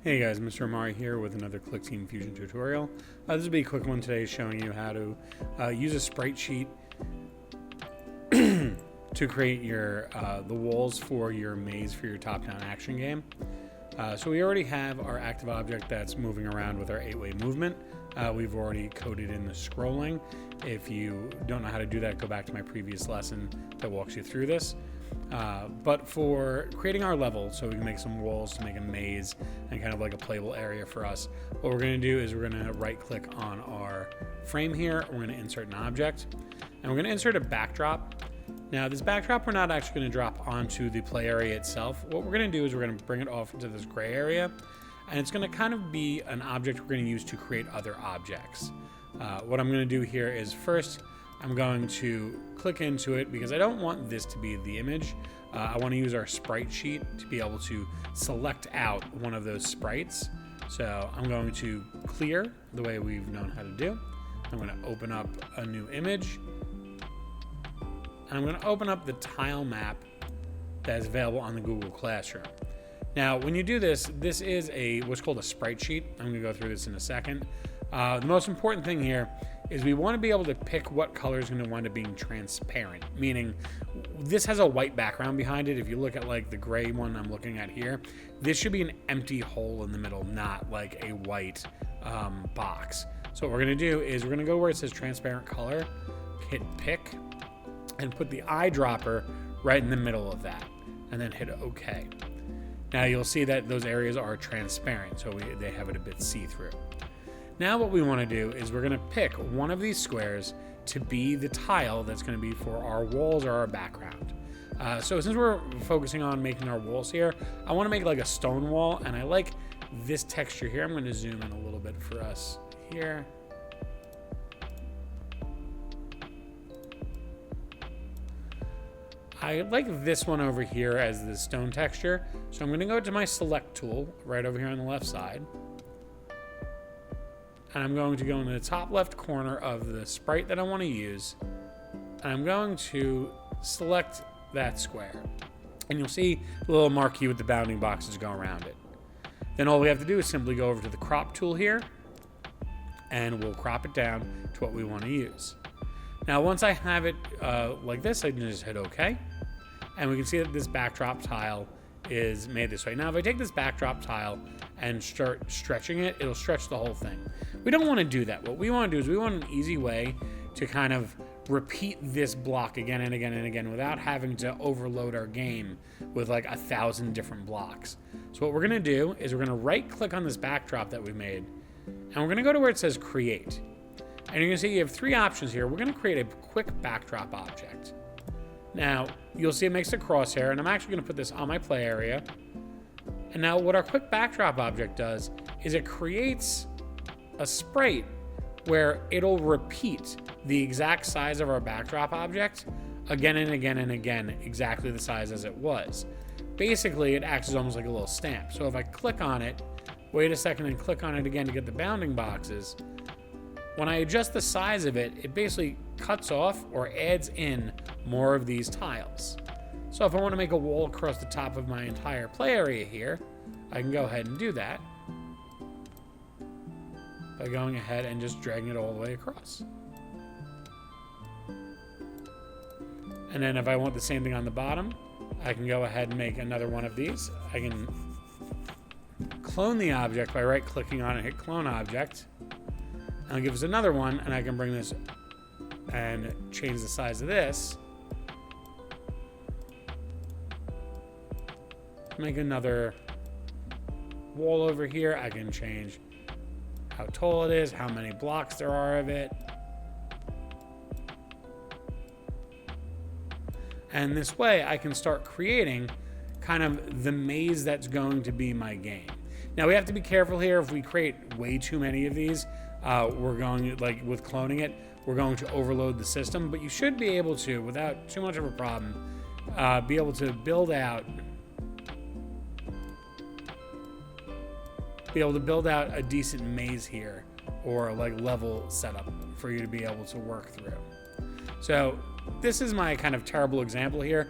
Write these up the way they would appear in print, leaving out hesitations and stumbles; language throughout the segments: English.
Hey guys, Mr. Amari here with another ClickTeam Fusion tutorial. This will be a quick one today showing you how to use a sprite sheet to create your the walls for your maze for your top-down action game. So we already have our active object that's moving around with our 8-way movement. We've already coded in the scrolling. If you don't know how to do that, go back to my previous lesson that walks you through this. But for creating our level, so we can make some walls to make a maze and kind of like a playable area for us, what we're going to do is we're going to right click on our frame here. We're going to insert an object and we're going to insert a backdrop. Now this backdrop, we're not actually going to drop onto the play area itself. What we're going to do is we're going to bring it off into this gray area, and it's going to kind of be an object we're going to use to create other objects. What I'm going to do here is first I'm going to click into it because I don't want this to be the image. I want to use our sprite sheet to be able to select out one of those sprites. So I'm going to clear the way we've known how to do. I'm going to open up a new image. And I'm going to open up the tile map that is available on the Google Classroom. Now, when you do this, this is what's called a sprite sheet. I'm going to go through this in a second. The most important thing here is we want to be able to pick what color is going to wind up being transparent, meaning this has a white background behind it. If you look at like the gray one I'm looking at here, this should be an empty hole in the middle, not like a white box. So what we're going to do is we're going to go where it says transparent color, hit pick, and put the eyedropper right in the middle of that, and then hit OK. Now you'll see that those areas are transparent, so they have it a bit see-through. Now what we want to do is we're going to pick one of these squares to be the tile that's going to be for our walls or our background. So since we're focusing on making our walls here, I want to make like a stone wall, and I like this texture here. I'm going to zoom in a little bit for us here. I like this one over here as the stone texture. So I'm going to go to my select tool right over here on the left side. And I'm going to go into the top left corner of the sprite that I want to use. And I'm going to select that square. And you'll see the little marquee with the bounding boxes go around it. Then all we have to do is simply go over to the crop tool here. And we'll crop it down to what we want to use. Now, once I have it like this, I can just hit OK. And we can see that this backdrop tile is made this way. Now, if I take this backdrop tile and start stretching it, it'll stretch the whole thing. We don't want to do that. What we want to do is we want an easy way to kind of repeat this block again and again and again without having to overload our game with like 1,000 different blocks. So what we're going to do is we're going to right click on this backdrop that we made, and we're going to go to where it says create. And you're going to see you have three options here. We're going to create a quick backdrop object. Now, you'll see it makes a crosshair, and I'm actually going to put this on my play area. And now what our quick backdrop object does is it creates a sprite where it'll repeat the exact size of our backdrop object again and again and again, exactly the size as it was. Basically, it acts as almost like a little stamp. So if I click on it, wait a second and click on it again to get the bounding boxes, when I adjust the size of it, it basically cuts off or adds in more of these tiles. So if I want to make a wall across the top of my entire play area here, I can go ahead and do that by going ahead and just dragging it all the way across. And then if I want the same thing on the bottom, I can go ahead and make another one of these. I can clone the object by right-clicking on it, hit clone object. And it'll give us another one, and I can bring this and change the size of this. Make another wall over here. I can change how tall it is, how many blocks there are of it. And this way I can start creating kind of the maze that's going to be my game. Now we have to be careful here. If we create way too many of these, we're going, like with cloning it, we're going to overload the system, but you should be able to, without too much of a problem, be able to build out a decent maze here, or like level setup for you to be able to work through. So this is my kind of terrible example here.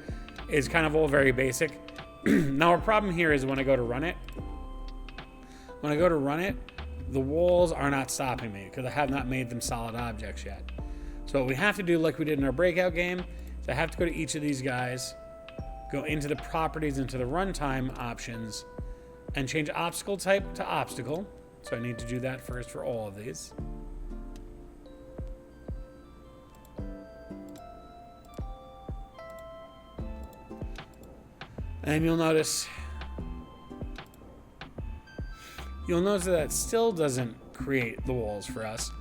It's kind of all very basic. Now our problem here is when I go to run it, when I go to run it, the walls are not stopping me because I have not made them solid objects yet. So what we have to do, like we did in our breakout game, is I have to go to each of these guys, go into the properties, into the runtime options, and change obstacle type to obstacle. So I need to do that first for all of these. And you'll notice that it still doesn't create the walls for us,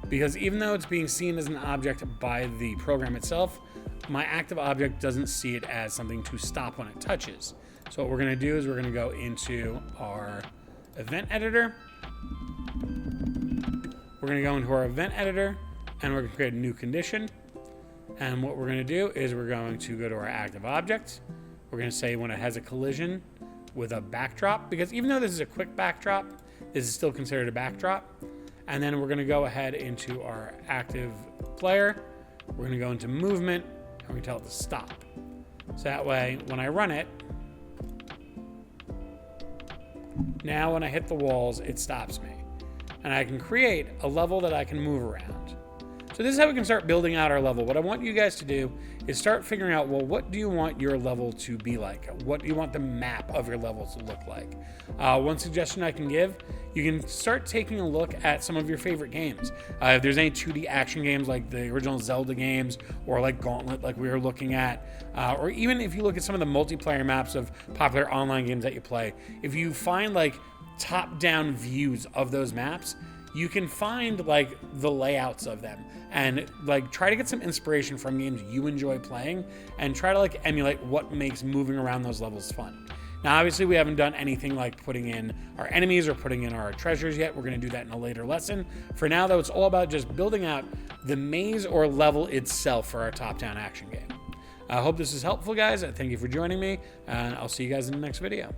because even though it's being seen as an object by the program itself, my active object doesn't see it as something to stop when it touches. So what we're going to do is we're going to go into our event editor. We're going to go into our event editor and we're going to create a new condition. And what we're going to do is we're going to go to our active object. We're going to say when it has a collision with a backdrop, because even though this is a quick backdrop, this is still considered a backdrop. And then we're going to go ahead into our active player. We're going to go into movement and we're going to tell it to stop. So that way, when I run it, now when I hit the walls, it stops me. And I can create a level that I can move around. So this is how we can start building out our level. What I want you guys to do is start figuring out, well, what do you want your level to be like? What do you want the map of your level to look like? One suggestion I can give, you can start taking a look at some of your favorite games. If there's any 2D action games like the original Zelda games, or like Gauntlet like we were looking at, or even if you look at some of the multiplayer maps of popular online games that you play, if you find like top-down views of those maps, you can find like the layouts of them and like try to get some inspiration from games you enjoy playing and try to like emulate what makes moving around those levels fun. Now, obviously we haven't done anything like putting in our enemies or putting in our treasures yet. We're going to do that in a later lesson. For now though, it's all about just building out the maze or level itself for our top-down action game. I hope this is helpful, guys. Thank you for joining me, and I'll see you guys in the next video.